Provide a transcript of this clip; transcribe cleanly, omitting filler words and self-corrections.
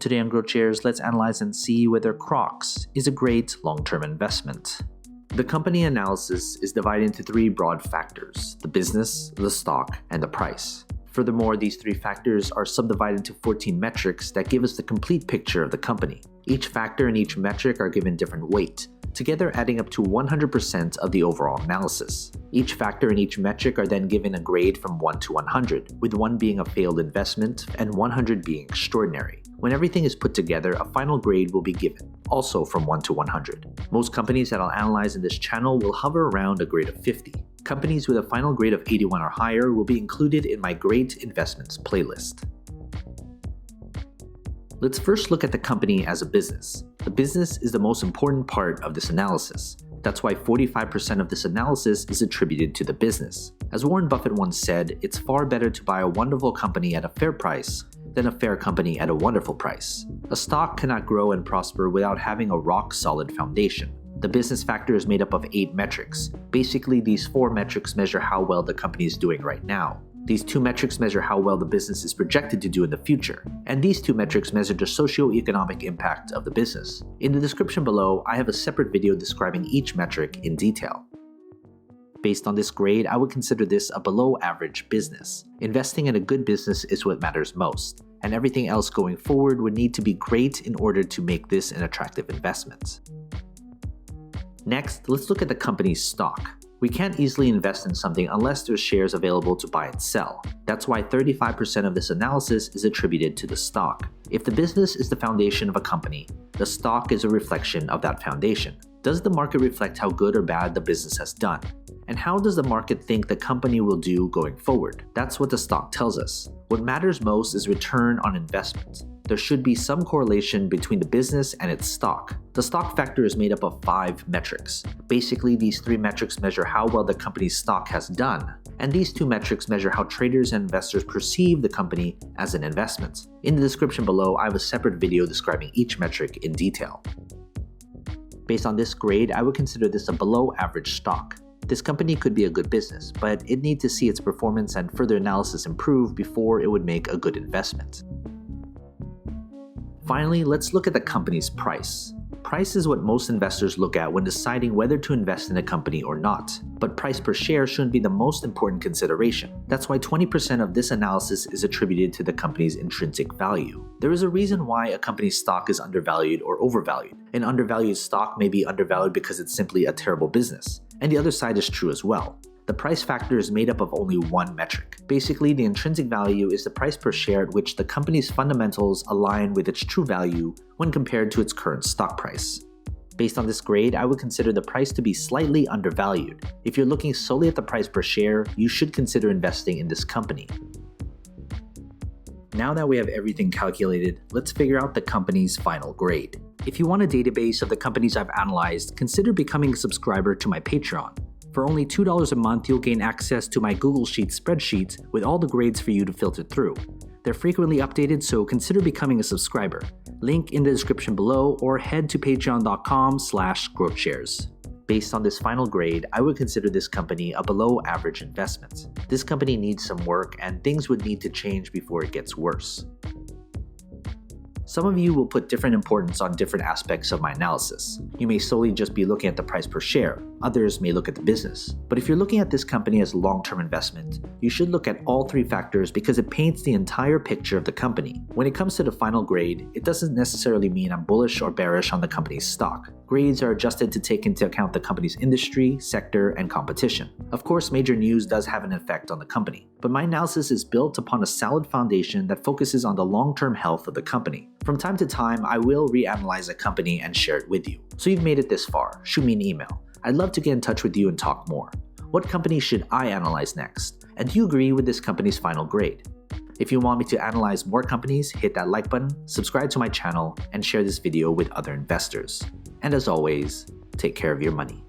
Today on GrowthShares, let's analyze and see whether Crocs is a great long-term investment. The company analysis is divided into three broad factors: the business, the stock, and the price. Furthermore, these three factors are subdivided into 14 metrics that give us the complete picture of the company. Each factor and each metric are given different weight, together adding up to 100% of the overall analysis. Each factor and each metric are then given a grade from 1 to 100, with 1 being a failed investment and 100 being extraordinary. When everything is put together, a final grade will be given, also from 1 to 100. Most companies that I'll analyze in this channel will hover around a grade of 50. Companies with a final grade of 81 or higher will be included in my Great Investments playlist. Let's first look at the company as a business. The business is the most important part of this analysis. That's why 45% of this analysis is attributed to the business. As Warren Buffett once said, it's far better to buy a wonderful company at a fair price than a fair company at a wonderful price. A stock cannot grow and prosper without having a rock-solid foundation. The business factor is made up of 8 metrics. Basically, these 4 metrics measure how well the company is doing right now. These 2 metrics measure how well the business is projected to do in the future. And these 2 metrics measure the socio-economic impact of the business. In the description below, I have a separate video describing each metric in detail. Based on this grade, I would consider this a below-average business. Investing in a good business is what matters most, and everything else going forward would need to be great in order to make this an attractive investment. Next, let's look at the company's stock. We can't easily invest in something unless there's shares available to buy and sell. That's why 35% of this analysis is attributed to the stock. If the business is the foundation of a company, the stock is a reflection of that foundation. Does the market reflect how good or bad the business has done? And how does the market think the company will do going forward? That's what the stock tells us. What matters most is return on investment. There should be some correlation between the business and its stock. The stock factor is made up of 5 metrics. Basically, these 3 metrics measure how well the company's stock has done, and these 2 metrics measure how traders and investors perceive the company as an investment. In the description below, I have a separate video describing each metric in detail. Based on this grade, I would consider this a below-average stock. This company could be a good business, but it needs to see its performance and further analysis improve before it would make a good investment. Finally, let's look at the company's price. Price is what most investors look at when deciding whether to invest in a company or not, but price per share shouldn't be the most important consideration. That's why 20% of this analysis is attributed to the company's intrinsic value. There is a reason why a company's stock is undervalued or overvalued. An undervalued stock may be undervalued because it's simply a terrible business, and the other side is true as well. The price factor is made up of only 1 metric. Basically, the intrinsic value is the price per share at which the company's fundamentals align with its true value when compared to its current stock price. Based on this grade, I would consider the price to be slightly undervalued. If you're looking solely at the price per share, you should consider investing in this company. Now that we have everything calculated, let's figure out the company's final grade. If you want a database of the companies I've analyzed, consider becoming a subscriber to my Patreon. For only $2 a month, you'll gain access to my Google Sheets spreadsheet with all the grades for you to filter through. They're frequently updated, so consider becoming a subscriber. Link in the description below, or head to patreon.com/growthshares. Based on this final grade, I would consider this company a below-average investment. This company needs some work, and things would need to change before it gets worse. Some of you will put different importance on different aspects of my analysis. You may solely just be looking at the price per share. Others may look at the business. But if you're looking at this company as a long-term investment, you should look at all 3 factors because it paints the entire picture of the company. When it comes to the final grade, it doesn't necessarily mean I'm bullish or bearish on the company's stock. Grades are adjusted to take into account the company's industry, sector, and competition. Of course, major news does have an effect on the company, but my analysis is built upon a solid foundation that focuses on the long-term health of the company. From time to time, I will reanalyze a company and share it with you. So you've made it this far, shoot me an email. I'd love to get in touch with you and talk more. What company should I analyze next? And do you agree with this company's final grade? If you want me to analyze more companies, hit that like button, subscribe to my channel, and share this video with other investors. And as always, take care of your money.